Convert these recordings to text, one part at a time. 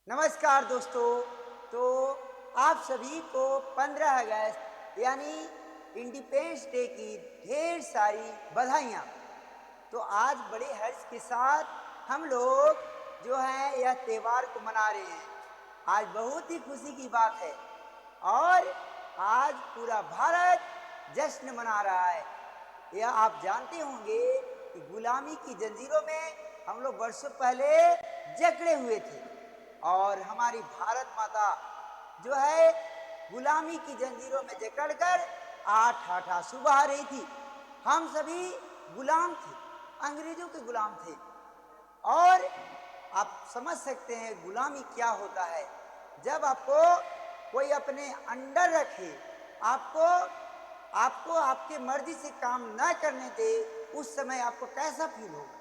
नमस्कार दोस्तों। तो आप सभी को 15 अगस्त यानी इंडिपेंडेंस डे की ढेर सारी बधाइयाँ। तो आज बड़े हर्ष के साथ हम लोग जो है यह त्यौहार को मना रहे हैं। आज बहुत ही खुशी की बात है और आज पूरा भारत जश्न मना रहा है। यह आप जानते होंगे कि गुलामी की जंजीरों में हम लोग वर्षों पहले जकड़े हुए थे और हमारी भारत माता जो है गुलामी की जंजीरों में जकड़कर आठ आठ आंसू बहा रही थी। हम सभी गुलाम थे, अंग्रेजों के गुलाम थे। और आप समझ सकते हैं गुलामी क्या होता है। जब आपको कोई अपने अंडर रखे, आपको आपको आपके मर्जी से काम न करने दे, उस समय आपको कैसा फील होगा।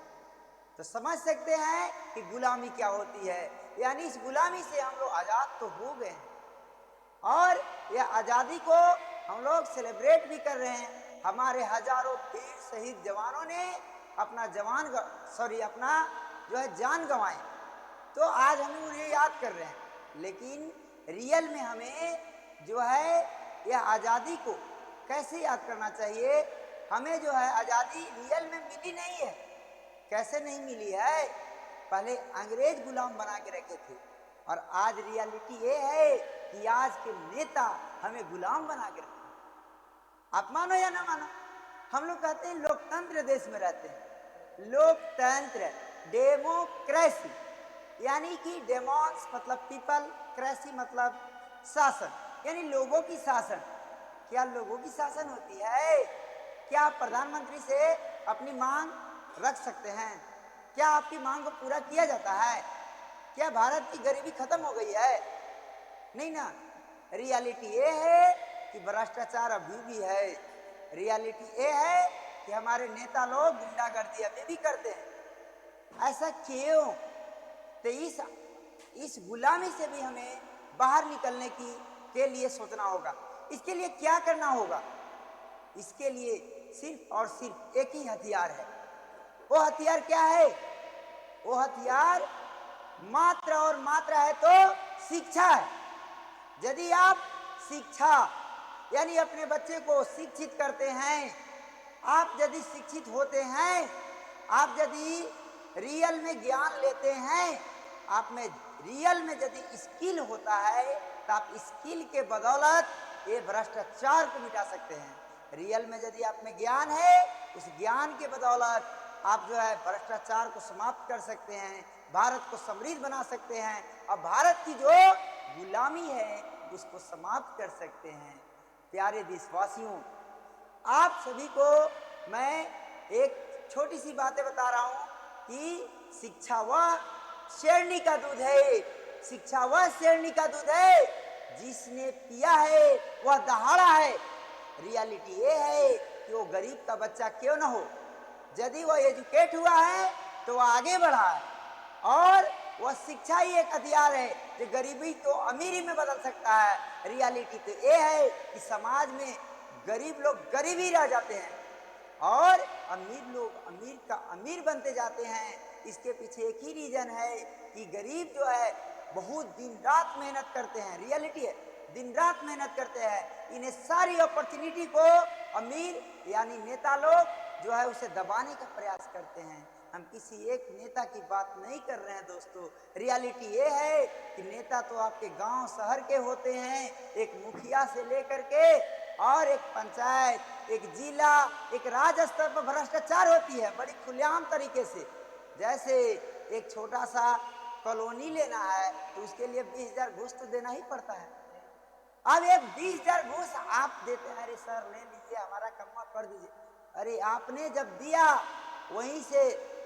तो समझ सकते हैं कि गुलामी क्या होती है। यानी इस गुलामी से हम लोग आज़ाद तो हो गए हैं और यह आज़ादी को हम लोग सेलिब्रेट भी कर रहे हैं। हमारे हजारों वीर शहीद जवानों ने अपना अपना जो है जान गंवाए, तो आज हम उन्हें याद कर रहे हैं। लेकिन रियल में हमें जो है यह आज़ादी को कैसे याद करना चाहिए। हमें जो है आज़ादी रियल में मिली नहीं है। कैसे नहीं मिली है? पहले अंग्रेज गुलाम बना के रखे थे और आज रियलिटी ये है कि आज के नेता हमें गुलाम बना के रखे। आप मानो या ना मानो, हम लोग कहते हैं लोकतंत्र देश में रहते हैं। लोकतंत्र, डेमोक्रेसी, यानी कि डेमोस मतलब पीपल, क्रेसी मतलब शासन, यानी लोगों की शासन। क्या लोगों की शासन होती है? क्या आप प्रधानमंत्री से अपनी मांग रख सकते हैं? क्या आपकी मांग को पूरा किया जाता है? क्या भारत की गरीबी खत्म हो गई है? नहीं ना। रियलिटी ये है कि भ्रष्टाचार अभी भी है। रियलिटी ये है कि हमारे नेता लोग गुंडागर्दी अभी भी करते हैं। ऐसा क्यों? तो इस गुलामी से भी हमें बाहर निकलने के लिए सोचना होगा। इसके लिए क्या करना होगा? इसके लिए सिर्फ और सिर्फ एक ही हथियार है। वो हथियार क्या है? वो हथियार मात्र और मात्र है तो शिक्षा है। यदि आप शिक्षा यानी अपने बच्चे को शिक्षित करते हैं, आप यदि शिक्षित होते हैं, आप यदि रियल में ज्ञान लेते हैं, आप में रियल में यदि स्किल होता है, तो आप स्किल के बदौलत ये भ्रष्टाचार को मिटा सकते हैं। रियल में यदि आप में ज्ञान है, उस ज्ञान के बदौलत आप जो है भ्रष्टाचार को समाप्त कर सकते हैं, भारत को समृद्ध बना सकते हैं और भारत की जो गुलामी है उसको समाप्त कर सकते हैं। प्यारे देशवासियों, आप सभी को मैं एक छोटी सी बातें बता रहा हूं कि शिक्षा वह शेरनी का दूध है। शिक्षा वह शेरनी का दूध है जिसने पिया है वह दहाड़ा है। रियलिटी ये है कि वो गरीब का बच्चा क्यों ना हो, यदि वह एजुकेट हुआ है तो वह आगे बढ़ा है और वह शिक्षा ही एक हथियार है जो गरीबी को अमीरी में बदल सकता है। रियलिटी तो ये है कि समाज में गरीब लोग गरीब ही रह जाते हैं और अमीर लोग अमीर का अमीर बनते जाते हैं। इसके पीछे एक ही रीजन है कि गरीब जो है बहुत दिन रात मेहनत करते हैं। रियलिटी है, दिन रात मेहनत करते हैं। इन्हें सारी अपॉर्चुनिटी को अमीर यानी नेता लोग जो है उसे दबाने का प्रयास करते हैं। हम किसी एक नेता की बात नहीं कर रहे हैं दोस्तों। रियलिटी ये है कि नेता तो आपके गांव शहर के होते हैं, एक मुखिया से लेकर के और एक पंचायत, एक जिला, एक राज्य स्तर पर भ्रष्टाचार होती है बड़ी खुलेआम तरीके से। जैसे एक छोटा सा कॉलोनी लेना है तो उसके लिए 20,000 घूस तो देना ही पड़ता है। अब एक 20,000 घूस आप देते हैं, अरे सर ले लीजिए हमारा कम्मा कर दीजिए। अरे आपने जब दिया वहीं से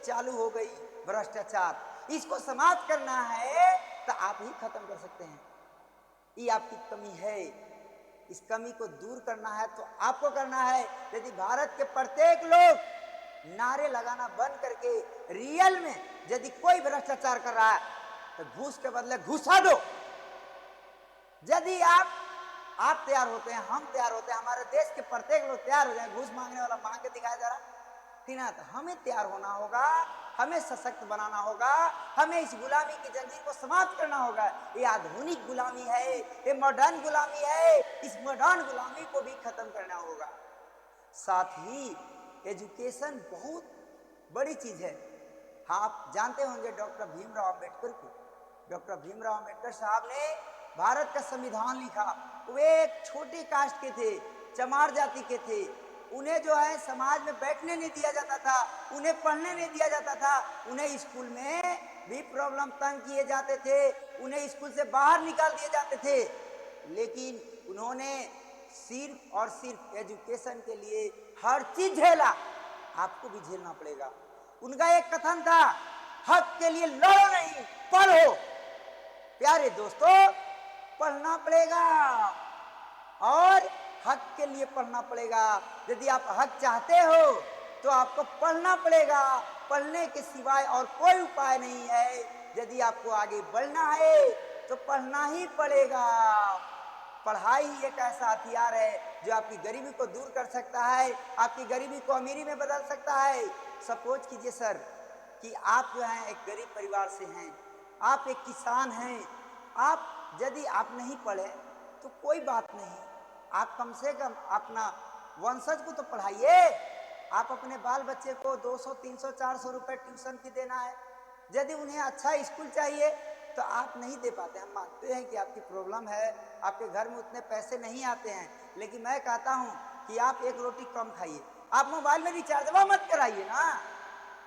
चालू हो गई भ्रष्टाचार। इसको समाप्त करना है तो आप ही खत्म कर सकते हैं। ये आपकी कमी है, इस कमी को दूर करना है तो आपको करना है। यदि भारत के प्रत्येक लोग नारे लगाना बंद करके रियल में यदि कोई भ्रष्टाचार कर रहा है तो घूस के बदले घुसा दो। यदि आप तैयार होते हैं, हम तैयार होते हैं, हमारे देश के प्रत्येक लोग तैयार हो जाए, घूस मांगने वाला मांग के दिखाया जा रहा, दिनात हमें तैयार होना होगा, हमें सशक्त बनाना होगा, हमें इस गुलामी की जंजीर को समाप्त करना होगा। ये आधुनिक गुलामी है, ये मॉडर्न गुलामी है, इस मॉडर्न गुलामी को भी खत्म करना होगा। साथ ही एजुकेशन बहुत बड़ी चीज है। हाँ, आप जानते होंगे डॉक्टर भीमराव अंबेडकर को। डॉक्टर भीमराव अंबेडकर साहब ने भारत का संविधान लिखा। वे एक छोटे कास्ट के थे, चमार जाति के थे। उन्हें जो है समाज में बैठने नहीं दिया जाता था, उन्हें पढ़ने नहीं दिया जाता था, उन्हें स्कूल में भी प्रॉब्लम तंग किए जाते थे, उन्हें स्कूल से बाहर निकाल दिए जाते थे। लेकिन उन्होंने सिर्फ और सिर्फ एजुकेशन के लिए हर चीज झेला। आपको भी झेलना पड़ेगा। उनका एक कथन था, हक के लिए लड़ो नहीं, पढ़ो। प्यारे दोस्तों, पढ़ना पड़ेगा और हक के लिए पढ़ना पड़ेगा। यदि आप हक चाहते हो तो आपको पढ़ना पड़ेगा। पढ़ने के सिवाय और कोई उपाय नहीं है। यदि आपको आगे बढ़ना है तो पढ़ना ही पड़ेगा। पढ़ाई एक ऐसा हथियार है जो आपकी गरीबी को दूर कर सकता है, आपकी गरीबी को अमीरी में बदल सकता है। सपोज कीजिए सर कि आप जो हैं एक गरीब परिवार से हैं, आप एक किसान हैं। आप यदि आप नहीं पढ़े तो कोई बात नहीं, आप कम से कम अपना वंशज को तो पढ़ाइए। आप अपने बाल बच्चे को 200, 300, 400 रुपए ट्यूशन की देना है। यदि उन्हें अच्छा स्कूल चाहिए तो आप नहीं दे पाते। हम मानते हैं कि आपकी प्रॉब्लम है, आपके घर में उतने पैसे नहीं आते हैं, लेकिन मैं कहता हूं कि आप एक रोटी कम खाइए। आप मोबाइल में रिचार्जवा मत कराइए ना,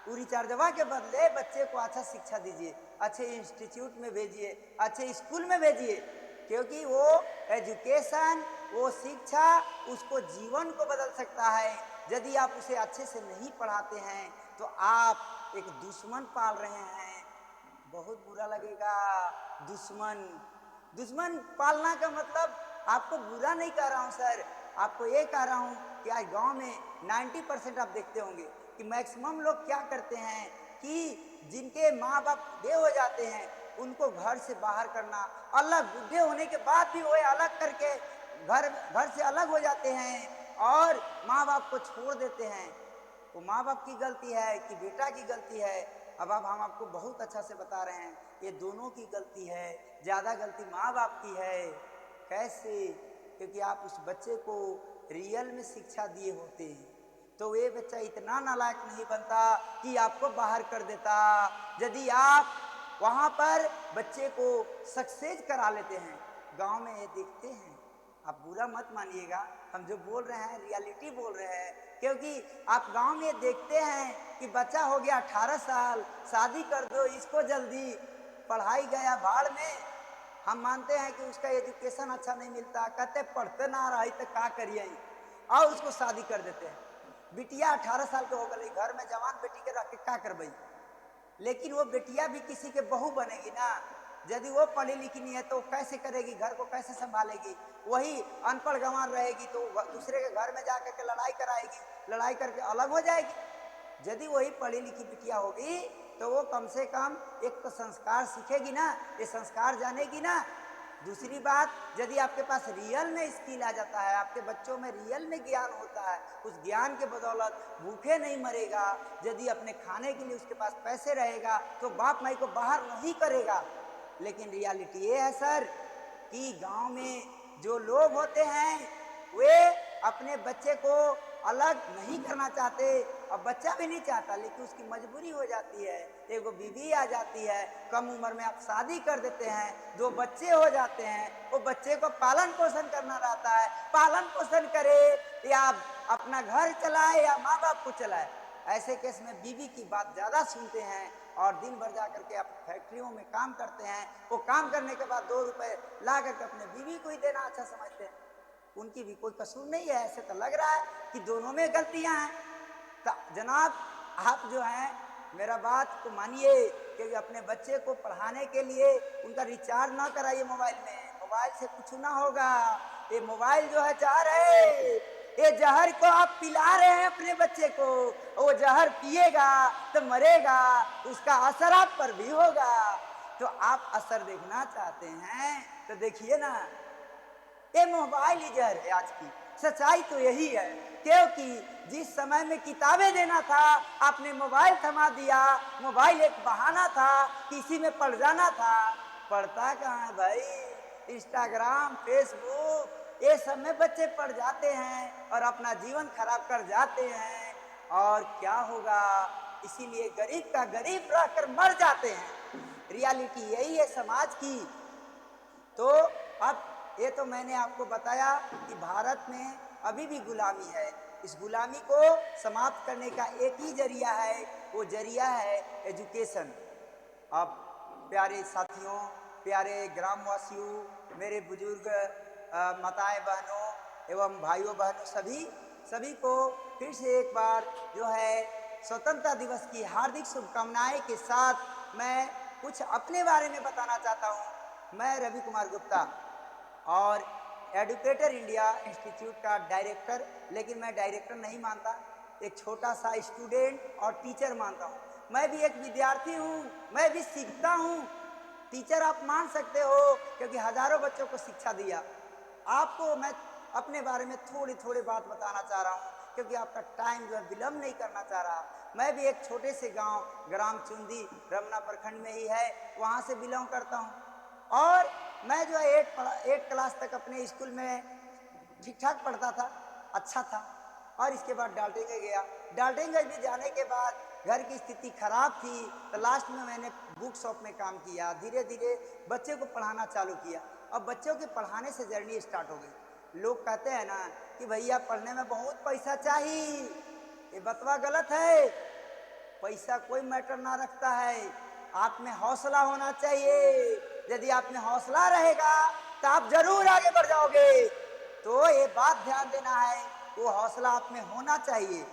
वो रिचार्जवा के बदले बच्चे को अच्छा शिक्षा दीजिए, अच्छे इंस्टीट्यूट में भेजिए, अच्छे स्कूल में भेजिए। क्योंकि वो एजुकेशन, वो शिक्षा उसको जीवन को बदल सकता है। यदि आप उसे अच्छे से नहीं पढ़ाते हैं तो आप एक दुश्मन पाल रहे हैं। बहुत बुरा लगेगा। दुश्मन पालना का मतलब, आपको बुरा नहीं कह रहा हूं सर, आपको ये कह रहा हूं कि आज गांव में 90% आप देखते होंगे कि मैक्सिमम लोग क्या करते हैं कि जिनके माँ बाप बूढ़े हो जाते हैं उनको घर से बाहर करना, अलग बूढ़े होने के बाद भी वो अलग करके घर से अलग हो जाते हैं और माँ बाप को छोड़ देते हैं। वो माँ बाप की गलती है कि बेटा की गलती है? अब हम आपको बहुत अच्छा से बता रहे हैं, ये दोनों की गलती है। ज़्यादा गलती माँ बाप की है। कैसे? क्योंकि आप उस बच्चे को रियल में शिक्षा दिए होते हैं तो वे बच्चा इतना नालायक नहीं बनता कि आपको बाहर कर देता। यदि आप वहाँ पर बच्चे को सक्सेस करा लेते हैं, गांव में ये देखते हैं, आप बुरा मत मानिएगा, हम जो बोल रहे हैं रियलिटी बोल रहे हैं। क्योंकि आप गांव में देखते हैं कि बच्चा हो गया 18 साल, शादी कर दो इसको जल्दी, पढ़ाई गया भाड़ में। हम मानते हैं कि उसका एजुकेशन अच्छा नहीं मिलता, कहते पढ़ते ना रही तो क्या करिए, और उसको शादी कर देते हैं। बिटिया 18 साल के हो गई, घर में जवान बेटी के रख के क्या करबई? लेकिन वो बेटिया भी किसी के बहू बनेगी ना। यदि वो पढ़ी लिखी नहीं है तो कैसे करेगी, घर को कैसे संभालेगी? वही अनपढ़ गंवार रहेगी तो दूसरे के घर में जाकर के लड़ाई कराएगी, लड़ाई करके अलग हो जाएगी। यदि वही पढ़ी लिखी बिटिया होगी तो वो कम से कम एक तो संस्कार सीखेगी ना, ये संस्कार जानेगी ना। दूसरी बात, यदि आपके पास रियल में स्किल आ जाता है, आपके बच्चों में रियल में ज्ञान होता है, उस ज्ञान के बदौलत भूखे नहीं मरेगा। यदि अपने खाने के लिए उसके पास पैसे रहेगा तो बाप माई को बाहर नहीं करेगा। लेकिन रियलिटी ये है सर कि गांव में जो लोग होते हैं वे अपने बच्चे को अलग नहीं करना चाहते, और बच्चा भी नहीं चाहता, लेकिन उसकी मजबूरी हो जाती है। एगो बीवी आ जाती है, कम उम्र में आप शादी कर देते हैं, 2 बच्चे हो जाते हैं, वो बच्चे को पालन पोषण करना रहता है। पालन पोषण करे या अपना घर चलाए या माँ बाप को चलाए, ऐसे केस में बीवी की बात ज़्यादा सुनते हैं और दिन भर जा करके आप फैक्ट्रियों में काम करते हैं। वो काम करने के बाद 2 रुपए ला करके अपने बीवी को ही देना अच्छा समझते हैं। उनकी भी कोई कसूर नहीं है। ऐसे तो लग रहा है कि दोनों में गलतियां हैं। तो जनाब, आप जो हैं मेरा बात को मानिए कि अपने बच्चे को पढ़ाने के लिए उनका रिचार्ज ना कराइए मोबाइल में। मोबाइल से कुछ ना होगा। ये मोबाइल जो है जहर है, ये जहर को आप पिला रहे हैं अपने बच्चे को। वो जहर पिएगा तो मरेगा, उसका असर आप पर भी होगा। तो आप असर देखना चाहते हैं तो देखिए ना, ये मोबाइल ही जहर है आज की। सच्चाई तो यही है, क्योंकि जिस समय में किताबें देना था आपने मोबाइल थमा दिया। मोबाइल एक बहाना था, किसी में पढ़ जाना था। पढ़ता कहाँ है भाई? इंस्टाग्राम, फेसबुक, ये सब में बच्चे पढ़ जाते हैं और अपना जीवन खराब कर जाते हैं। और क्या होगा? इसीलिए गरीब का गरीब रहकर मर जाते हैं। रियलिटी यही है समाज की। तो अब ये तो मैंने आपको बताया कि भारत में अभी भी गुलामी है। इस गुलामी को समाप्त करने का एक ही जरिया है, वो जरिया है एजुकेशन। अब प्यारे साथियों, प्यारे ग्रामवासियों, मेरे बुजुर्ग माताएं बहनों एवं भाइयों बहनों, सभी को फिर से एक बार जो है स्वतंत्रता दिवस की हार्दिक शुभकामनाएं के साथ मैं कुछ अपने बारे में बताना चाहता हूं। मैं रवि कुमार गुप्ता और एडुकेटर इंडिया इंस्टीट्यूट का डायरेक्टर, लेकिन मैं डायरेक्टर नहीं मानता, एक छोटा सा स्टूडेंट और टीचर मानता हूँ। मैं भी एक विद्यार्थी हूँ, मैं भी सीखता हूँ। टीचर आप मान सकते हो, क्योंकि हजारों बच्चों को शिक्षा दिया। आपको मैं अपने बारे में थोड़ी थोड़ी बात बताना चाह रहा हूँ, क्योंकि आपका टाइम जो है विलम्ब नहीं करना चाह रहा। मैं भी एक छोटे से गांव ग्राम चुंदी रमना प्रखंड में ही है, वहाँ से बिलोंग करता हूँ। और मैं जो है 8 क्लास तक अपने स्कूल में ठीक ठाक पढ़ता था, अच्छा था। और इसके बाद डाल्टनगंज गया। डाल्टनगंज भी जाने के बाद घर की स्थिति खराब थी, तो लास्ट में मैंने बुक शॉप में काम किया। धीरे धीरे बच्चे को पढ़ाना चालू किया। अब बच्चों के पढ़ाने से जर्नी स्टार्ट हो गई। लोग कहते हैं ना कि भैया पढ़ने में बहुत पैसा चाहिए, ये बतवा गलत है। पैसा कोई मैटर ना रखता है, आप में हौसला होना चाहिए। यदि आप में हौसला रहेगा तो आप जरूर आगे बढ़ जाओगे। तो ये बात ध्यान देना है, वो हौसला आप में होना चाहिए।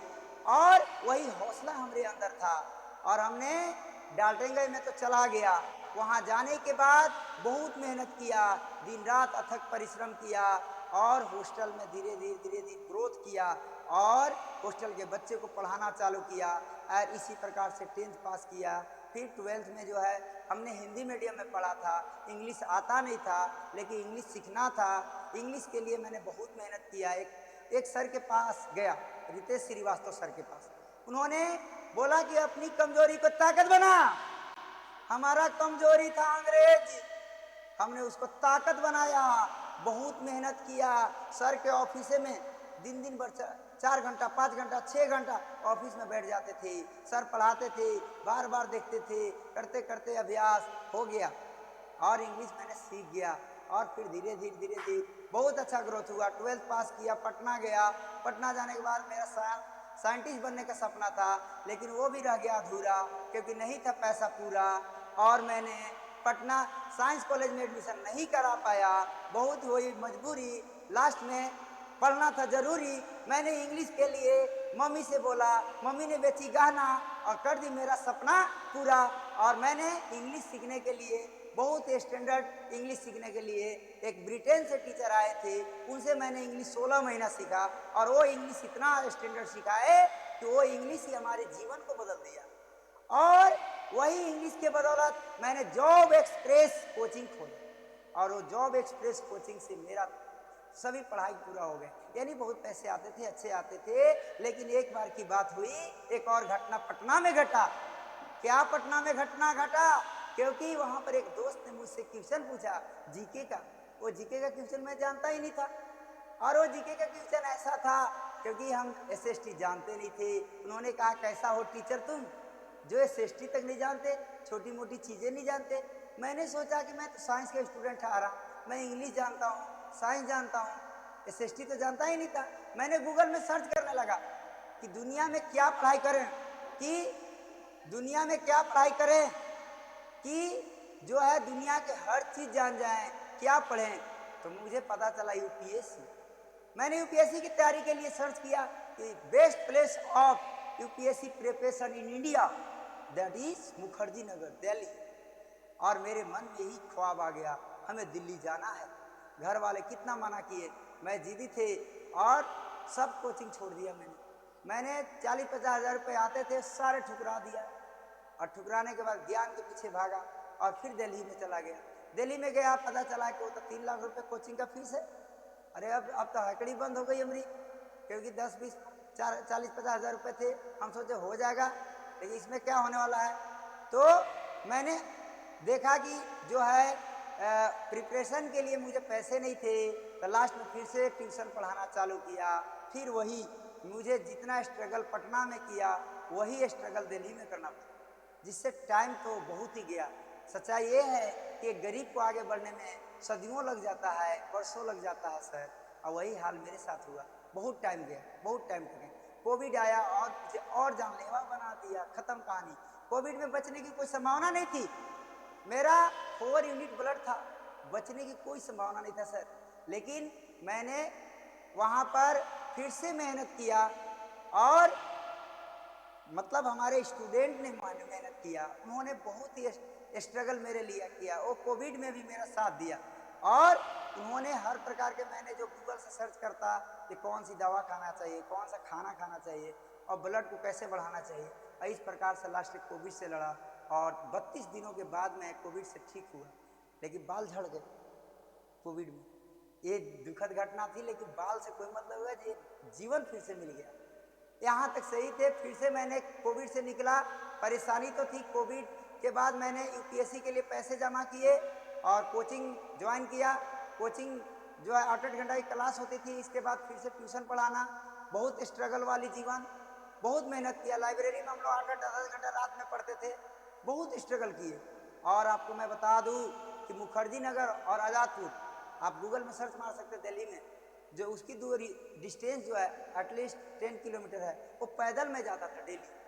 और वही हौसला हमारे अंदर था और हमने डाल्टनगंज में तो चला गया। वहाँ जाने के बाद बहुत मेहनत किया, दिन रात अथक परिश्रम किया और हॉस्टल में धीरे धीरे ग्रोथ किया और हॉस्टल के बच्चे को पढ़ाना चालू किया और इसी प्रकार से 10th पास किया। फिर 12th में जो है हमने हिंदी मीडियम में पढ़ा था। इंग्लिश आता नहीं था, लेकिन इंग्लिश सीखना था। इंग्लिश के लिए मैंने बहुत मेहनत किया। एक सर के पास गया, रितेश श्रीवास्तव सर के पास। उन्होंने बोला कि अपनी कमजोरी को ताकत बना। हमारा कमजोरी था अंग्रेज, हमने उसको ताकत बनाया। बहुत मेहनत किया। सर के ऑफिस में दिन भर 4 घंटा 5 घंटा 6 घंटा ऑफिस में बैठ जाते थे। सर पढ़ाते थे, बार बार देखते थे, करते करते अभ्यास हो गया और इंग्लिश मैंने सीख गया। और फिर धीरे धीरे बहुत अच्छा ग्रोथ हुआ। 12th पास किया, पटना गया। पटना जाने के बाद मेरा साइंटिस्ट बनने का सपना था, लेकिन वो भी रह गया अधूरा, क्योंकि नहीं था पैसा पूरा। और मैंने पटना साइंस कॉलेज में एडमिशन नहीं करा पाया, बहुत हुई मजबूरी। लास्ट में पढ़ना था जरूरी। मैंने इंग्लिश के लिए मम्मी से बोला, मम्मी ने बेची गहना और कर दी मेरा सपना पूरा। और मैंने इंग्लिश सीखने के लिए, बहुत स्टैंडर्ड इंग्लिश सीखने के लिए एक ब्रिटेन से टीचर आए थे, उनसे मैंने इंग्लिश 16 महीना सीखा। और वो इंग्लिश इतना स्टैंडर्ड सीखा है कि वो इंग्लिश ही हमारे जीवन को बदल दिया। और वही इंग्लिश के बदौलत मैंने जॉब एक्सप्रेस कोचिंग खोली और वो जॉब एक्सप्रेस कोचिंग से मेरा सभी पढ़ाई पूरा हो गए। यानी बहुत पैसे आते थे, अच्छे आते थे। लेकिन एक बार की बात हुई, एक और घटना पटना में घटा। क्या पटना में घटना घटा? क्योंकि वहां पर एक दोस्त ने मुझसे क्वेश्चन पूछा जीके का। वो जीके का क्वेश्चन मैं जानता ही नहीं था। और वो जीके का क्वेश्चन ऐसा था, क्योंकि हम एसएसटी जानते नहीं थे। उन्होंने कहा कैसा हो टीचर तुम, जो एसएसटी तक नहीं जानते, छोटी मोटी चीजें नहीं जानते। मैंने सोचा कि मैं तो साइंस का स्टूडेंट आ रहा, मैं इंग्लिश जानता हूँ, साइंस जानता हूँ, एसएसटी तो जानता ही नहीं था। मैंने गूगल में सर्च करने लगा कि दुनिया में क्या पढ़ाई करें, कि जो है दुनिया के हर चीज जान जाएं, क्या पढ़ें। तो मुझे पता चला यूपीएससी। मैंने यूपीएससी की तैयारी के लिए सर्च किया कि best place of UPSC preparation in India, that is Mukherjee Nagar, Delhi. और मेरे मन में ही ख्वाब आ गया, हमें दिल्ली जाना है। घर वाले कितना मना किए, मैं जिद्दी थे और सब कोचिंग छोड़ दिया। मैंने 40-50 हज़ार रुपये आते थे, सारे ठुकरा दिया। और ठुकराने के बाद ज्ञान के पीछे भागा और फिर दिल्ली में चला गया। दिल्ली में गया, पता चला कि वो तो 3 लाख रुपए कोचिंग का फीस है। अरे अब तो हकड़ी बंद हो गई हमारी, क्योंकि 10-20 40-50 हज़ार रुपये थे, हम सोचे हो जाएगा, लेकिन इसमें क्या होने वाला है। तो मैंने देखा कि जो है प्रिपरेशन के लिए मुझे पैसे नहीं थे, तो लास्ट में फिर से ट्यूशन पढ़ाना चालू किया। फिर वही मुझे जितना स्ट्रगल पटना में किया वही स्ट्रगल दिल्ली में करना पड़ा, जिससे टाइम तो बहुत ही गया। सच्चाई ये है कि एक गरीब को आगे बढ़ने में सदियों लग जाता है, वर्षों लग जाता है सर, और वही हाल मेरे साथ हुआ। बहुत टाइम गया, बहुत टाइम गया। कोविड आया और मुझे और जानलेवा बना दिया, खत्म कहानी। कोविड में बचने की कोई संभावना नहीं थी, मेरा 4 यूनिट ब्लड था, बचने की कोई संभावना नहीं था सर। लेकिन मैंने वहाँ पर फिर से मेहनत किया, और मतलब हमारे स्टूडेंट ने मेहनत किया, उन्होंने बहुत ही स्ट्रगल मेरे लिए किया, वो कोविड में भी मेरा साथ दिया। और उन्होंने हर प्रकार के, मैंने जो गूगल से सर्च करता कि कौन सी दवा खाना चाहिए, कौन सा खाना खाना चाहिए, और ब्लड को कैसे बढ़ाना चाहिए, और इस प्रकार से लास्ट कोविड से लड़ा। और 32 दिनों के बाद मैं कोविड से ठीक हुआ, लेकिन बाल झड़ गए कोविड में। ये दुखद घटना थी, लेकिन बाल से कोई मतलब हुआ, ये जीवन फिर से मिल गया। यहाँ तक सही थे, फिर से मैंने कोविड से निकला। परेशानी तो थी, कोविड के बाद मैंने यूपीएससी के लिए पैसे जमा किए और कोचिंग ज्वाइन किया। कोचिंग जो है 8-8 घंटा की क्लास होती थी, इसके बाद फिर से ट्यूशन पढ़ाना, बहुत स्ट्रगल वाली जीवन, बहुत मेहनत किया। लाइब्रेरी में हम लोग 8-8 10 घंटा रात में पढ़ते थे, बहुत स्ट्रगल किए। और आपको मैं बता दूँ कि मुखर्जी नगर और आज़ादपुर, आप गूगल में सर्च मार सकते दिल्ली में, जो उसकी दूरी डिस्टेंस जो है एटलीस्ट 10 किलोमीटर है, वो पैदल में जाता था डेली।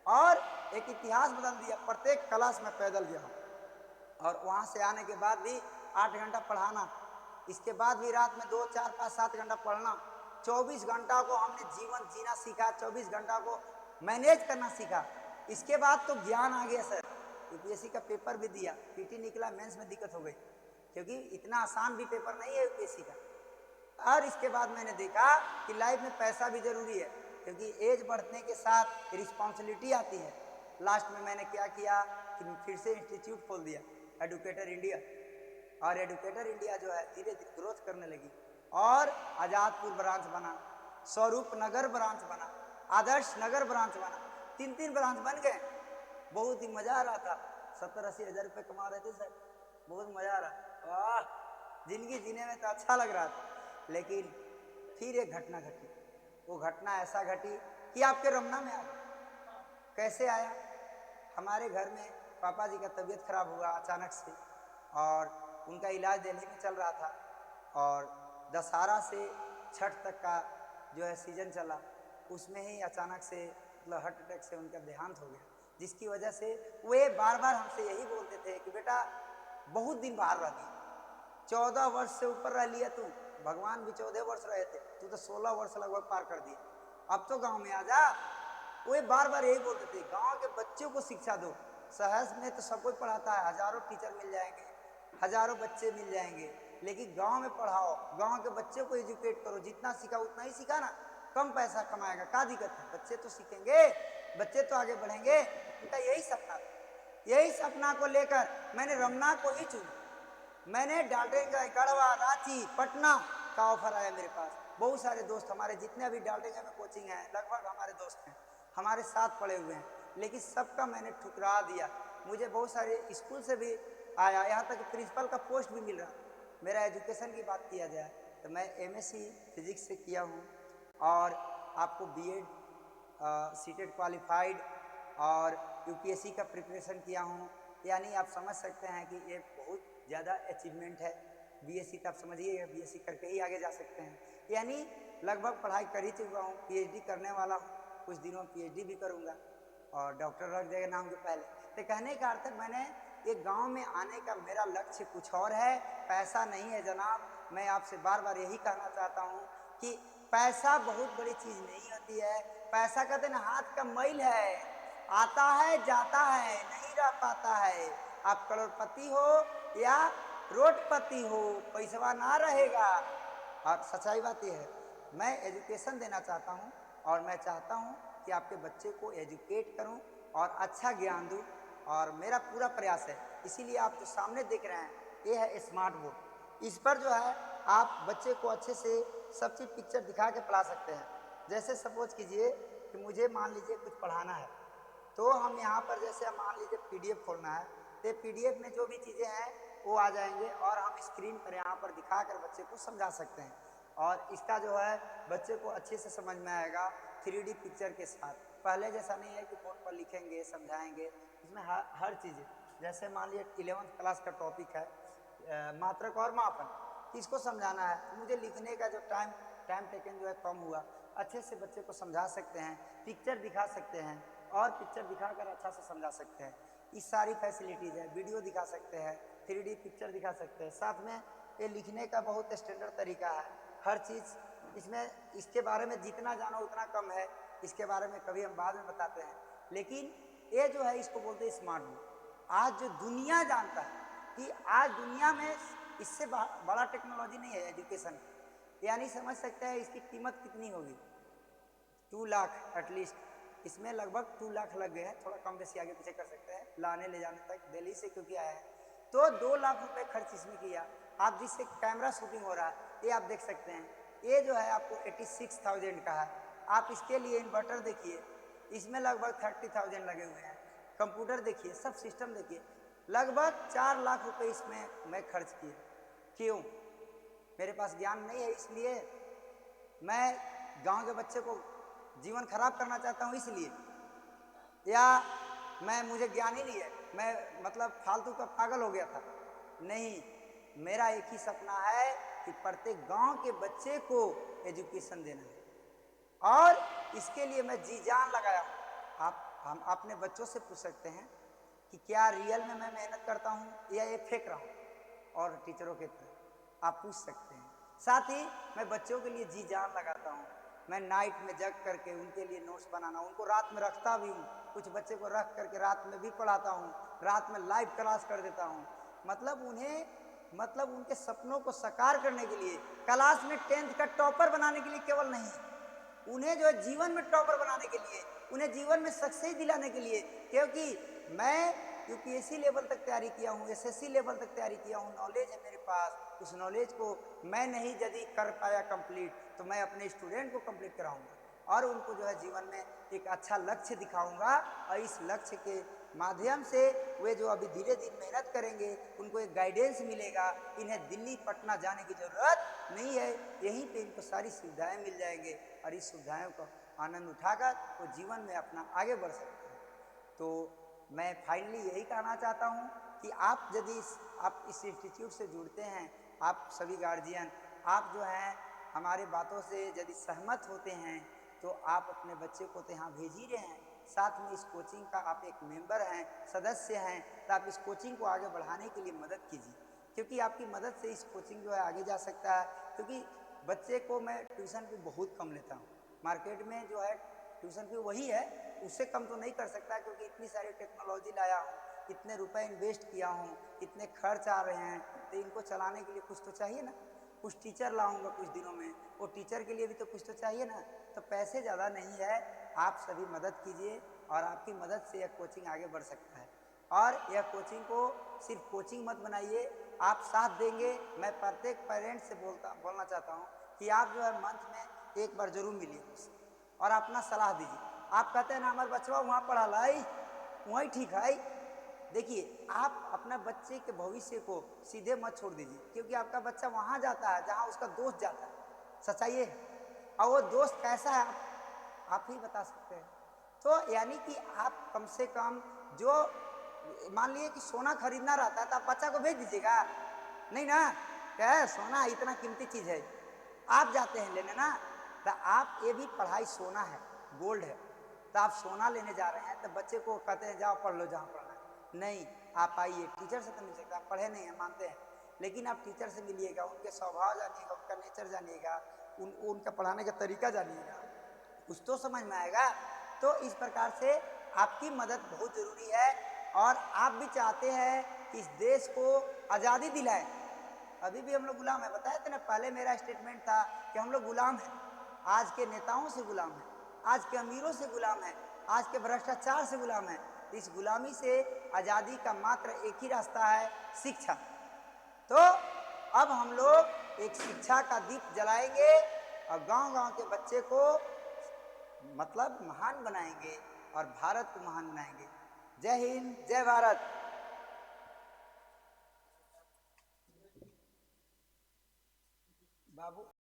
और एक इतिहास बदल दिया, प्रत्येक क्लास में पैदल गया, और वहाँ से आने के बाद भी 8 घंटा पढ़ाना, इसके बाद भी रात में 2, 4, 5, 7 घंटा पढ़ना। 24 घंटा को हमने जीवन जीना सीखा, 24 घंटा को मैनेज करना सीखा। इसके बाद तो ज्ञान आ गया सर। यूपीएससी का पेपर भी दिया, पीटी निकला, मेंस में दिक्कत हो गई, क्योंकि इतना आसान भी पेपर नहीं है यूपीएससी का। और इसके बाद मैंने देखा कि लाइफ में पैसा भी जरूरी है, क्योंकि एज बढ़ने के साथ रिस्पॉन्सिबिलिटी आती है। लास्ट में मैंने क्या किया कि फिर से इंस्टीट्यूट खोल दिया, एडुकेटर इंडिया। और एडुकेटर इंडिया जो है धीरे धीरे ग्रोथ करने लगी, और आज़ादपुर ब्रांच बना, स्वरूप नगर ब्रांच बना, आदर्श नगर ब्रांच बना, 3-3 ब्रांच बन गए। बहुत ही मज़ा आ रहा था, 70-80 हज़ार रुपये कमा रहे थे सर, बहुत मज़ा आ रहा। वाह, जिंदगी जीने में तो अच्छा लग रहा था। लेकिन फिर एक घटना घटी, वो घटना ऐसा घटी कि आपके रमना में आ गई। कैसे आया? हमारे घर में पापा जी का तबीयत खराब हुआ अचानक से, और उनका इलाज दिल्ली में चल रहा था, और दशहरा से छठ तक का जो है सीजन चला, उसमें ही अचानक से मतलब हार्ट अटैक से उनका देहांत हो गया, जिसकी वजह से वे बार बार हमसे यही बोलते थे कि बेटा बहुत दिन बाहर रह गई, 14 वर्ष से ऊपर रह लिया तू, भगवान भी 14 वर्ष रहे थे, तू तो 16 वर्ष लगभग पार कर दिया, अब तो गांव में आ जा। वे बार बार यही बोलते थे, गांव के बच्चों को शिक्षा दो। शहर में तो सब कोई पढ़ाता है, हजारों टीचर मिल जाएंगे, हजारों बच्चे मिल जाएंगे, लेकिन गांव में पढ़ाओ, गांव के बच्चे को एजुकेट करो, जितना सीखा उतना ही सीखा ना, कम पैसा कमाएगा, क्या दिक्कत है, बच्चे तो सीखेंगे, बच्चे तो आगे बढ़ेंगे। उनका यही सपना था, यही सपना को लेकर मैंने रमना को ही चुना। मैंने डाल्टनगंज, गढ़वा, रांची, पटना का ऑफर आया मेरे पास। बहुत सारे दोस्त हमारे जितने अभी डाल्टनगंज में कोचिंग है, लगभग हमारे दोस्त हैं, हमारे साथ पढ़े हुए हैं, लेकिन सबका मैंने ठुकरा दिया। मुझे बहुत सारे स्कूल से भी आया, यहाँ तक प्रिंसिपल का पोस्ट भी मिल रहा। मेरा एजुकेशन की बात किया जाए तो मैं एमएससी फिजिक्स से किया हूँ, और आपको बीएड, सीटेट क्वालिफाइड, और यूपीएससी का प्रिपरेशन किया हूँ। यानी आप समझ सकते हैं कि ये बहुत ज़्यादा अचीवमेंट है। बीएससी तो आप समझिए, बीएससी करके ही आगे जा सकते हैं। यानी लगभग पढ़ाई कर ही चुका हूँ, पीएचडी करने वाला हूँ, कुछ दिनों में पीएचडी भी करूँगा, और डॉक्टर रख जाएगा नाम के पहले। तो कहने का अर्थ है, मैंने एक गांव में आने का मेरा लक्ष्य कुछ और है, पैसा नहीं है जनाब। मैं आपसे बार बार यही कहना चाहता हूँ कि पैसा बहुत बड़ी चीज़ नहीं होती है। पैसा कहते हैं हाथ का मैल है, आता है जाता है, नहीं रह पाता है। आप करोड़पति हो या रोडपति हो, पैसा ना रहेगा। और सच्चाई बात यह है, मैं एजुकेशन देना चाहता हूँ, और मैं चाहता हूँ कि आपके बच्चे को एजुकेट करूँ और अच्छा ज्ञान दूँ, और मेरा पूरा प्रयास है। इसीलिए आप जो सामने देख रहे हैं, ये है स्मार्ट बोर्ड। इस पर जो है आप बच्चे को अच्छे से सब चीज़ पिक्चर दिखा के पढ़ा सकते हैं। जैसे सपोज कीजिए कि मुझे मान लीजिए कुछ पढ़ाना है, तो हम यहाँ पर जैसे मान लीजिए पीडीएफ खोलना है, तो पीडीएफ में जो भी चीज़ें हैं वो आ जाएंगे और हम स्क्रीन पर यहाँ पर दिखा कर बच्चे को समझा सकते हैं। और इसका जो है बच्चे को अच्छे से समझ में आएगा 3D पिक्चर के साथ। पहले जैसा नहीं है कि बोर्ड पर लिखेंगे समझाएंगे, इसमें हर चीज़, जैसे मान लीजिए 11th क्लास का टॉपिक है मात्रक और मापन, इसको समझाना है, मुझे लिखने का जो टाइम टेकन जो है कम हुआ, अच्छे से बच्चे को समझा सकते हैं, पिक्चर दिखा सकते हैं और पिक्चर दिखाकर अच्छा से समझा सकते हैं। इस सारी फैसिलिटीज़ है, वीडियो दिखा सकते हैं, 3D पिक्चर दिखा सकते हैं, साथ में ये लिखने का बहुत स्टैंडर्ड तरीका है। हर चीज़ इसमें, इसके बारे में जितना जानो उतना कम है, इसके बारे में कभी हम बाद में बताते हैं। लेकिन ये जो है इसको बोलते हैं स्मार्ट बोर्ड। आज जो दुनिया जानता है कि आज दुनिया में इससे बड़ा टेक्नोलॉजी नहीं है एजुकेशन, यानी समझ सकते हैं इसकी कीमत कितनी होगी। 2 लाख एटलीस्ट, इसमें लगभग 2 लाख लग गए हैं, थोड़ा कम बेसी आगे पीछे कर सकते हैं, लाने ले जाने तक दिल्ली से क्योंकि आया है, तो 2 लाख रुपए खर्च इसमें किया। आप जिससे कैमरा शूटिंग हो रहा है ये आप देख सकते हैं, ये जो है आपको 86,000 का है। आप इसके लिए इन्वर्टर देखिए, इसमें लगभग 30,000 लगे हुए हैं। कंप्यूटर देखिए, सब सिस्टम देखिए, लगभग 4 लाख रुपए इसमें मैं खर्च किए। क्यों? मेरे पास ज्ञान नहीं है इसलिए, मैं गांव के बच्चे को जीवन खराब करना चाहता हूँ इसलिए, या मुझे ज्ञान ही नहीं है, मैं मतलब फालतू का पागल हो गया था? नहीं, मेरा एक ही सपना है कि प्रत्येक गांव के बच्चे को एजुकेशन देना है और इसके लिए मैं जी जान लगाया हूँ। हम अपने बच्चों से पूछ सकते हैं कि क्या रियल में मैं मेहनत करता हूँ या ये फेंक रहा हूँ, और टीचरों के तरह आप पूछ सकते हैं। साथ ही मैं बच्चों के लिए जी जान लगाता हूँ, मैं नाइट में जग करके उनके लिए नोट्स बनाना, उनको रात में रखता भी हूँ, कुछ बच्चे को रख करके रात में भी पढ़ाता हूँ, रात में लाइव क्लास कर देता हूँ। मतलब उनके सपनों को साकार करने के लिए, क्लास में 10th का टॉपर बनाने के लिए केवल नहीं, उन्हें जो है जीवन में टॉपर बनाने के लिए, उन्हें जीवन में सक्सेस दिलाने के लिए। क्योंकि मैं यूपीएससी लेवल तक तैयारी किया हूँ, एसएससी लेवल तक तैयारी किया हूँ, नॉलेज है मेरे पास। उस नॉलेज को मैं नहीं यदि कर पाया कंप्लीट तो मैं अपने स्टूडेंट को कंप्लीट कराऊंगा और उनको जो है जीवन में एक अच्छा लक्ष्य दिखाऊंगा। और इस लक्ष्य के माध्यम से वे जो अभी धीरे धीरे मेहनत करेंगे उनको एक गाइडेंस मिलेगा, इन्हें दिल्ली पटना जाने की ज़रूरत नहीं है, यहीं पे इनको सारी सुविधाएं मिल जाएंगे और इस सुविधाओं का आनंद उठाकर वो जीवन में अपना आगे बढ़ सकते हैं। तो मैं फाइनली यही कहना चाहता हूँ कि आप यदि आप इस इंस्टीट्यूट से जुड़ते हैं, आप सभी गार्जियन, आप जो हैं हमारे बातों से यदि सहमत होते हैं तो आप अपने बच्चे को तो यहाँ भेज ही रहे हैं, साथ में इस कोचिंग का आप एक मेंबर हैं, सदस्य हैं, तो आप इस कोचिंग को आगे बढ़ाने के लिए मदद कीजिए, क्योंकि आपकी मदद से इस कोचिंग जो है आगे जा सकता है। क्योंकि बच्चे को मैं ट्यूशन भी बहुत कम लेता हूँ, मार्केट में जो है ट्यूशन फी वही है, उससे कम तो नहीं कर सकता, क्योंकि इतनी सारी टेक्नोलॉजी लाया हूँ, इतने रुपए इन्वेस्ट किया हूँ, इतने खर्च आ रहे हैं, तो इनको चलाने के लिए कुछ तो चाहिए ना। कुछ टीचर लाऊंगा कुछ दिनों में, वो टीचर के लिए भी तो कुछ तो चाहिए ना। तो पैसे ज़्यादा नहीं है, आप सभी मदद कीजिए और आपकी मदद से यह कोचिंग आगे बढ़ सकता है। और यह कोचिंग को सिर्फ कोचिंग मत बनाइए, आप साथ देंगे। मैं प्रत्येक पेरेंट्स से बोलना चाहता हूँ कि आप जो है मंथ में एक बार जरूर मिलिए मुझसे और अपना सलाह दीजिए। आप कहते हैं ना हमारे बच्चा वहाँ पढ़ा लाई, वहीं ठीक है। देखिए, आप अपना बच्चे के भविष्य को सीधे मत छोड़ दीजिए, क्योंकि आपका बच्चा वहाँ जाता है जहाँ उसका दोस्त जाता है, सच्चाई है। और वो दोस्त कैसा है आप ही बता सकते हैं। तो यानी कि आप कम से कम, जो मान लिए कि सोना खरीदना रहता है तो आप बच्चा को भेज दीजिएगा नहीं ना, क्या है सोना इतना कीमती चीज़ है, आप जाते हैं लेने ना। तो आप ये भी पढ़ाई सोना है, गोल्ड है, तो आप सोना लेने जा रहे हैं तो बच्चे को कहते हैं जाओ पढ़ लो जहाँ पढ़ना है। नहीं, आप आइए, टीचर से तो मिल सकता, आप पढ़े नहीं हैं मानते हैं, लेकिन आप टीचर से मिलिएगा, उनके स्वभाव जानिएगा, उनका नेचर जानिएगा, उनका पढ़ाने का तरीका जानिएगा, कुछ तो समझ में आएगा। तो इस प्रकार से आपकी मदद बहुत ज़रूरी है और आप भी चाहते हैं कि इस देश को आज़ादी दिलाएं। अभी भी हम लोग गुलाम है, बताया था ना, पहले मेरा स्टेटमेंट था कि हम लोग गुलाम हैं, आज के नेताओं से गुलाम हैं, आज के अमीरों से गुलाम हैं, आज के भ्रष्टाचार से गुलाम हैं। इस गुलामी से आज़ादी का मात्र एक ही रास्ता है, शिक्षा। तो अब हम लोग एक शिक्षा का दीप जलाएंगे और गांव-गांव के बच्चे को मतलब महान बनाएंगे और भारत को महान बनाएंगे। जय हिंद, जय भारत। बाबू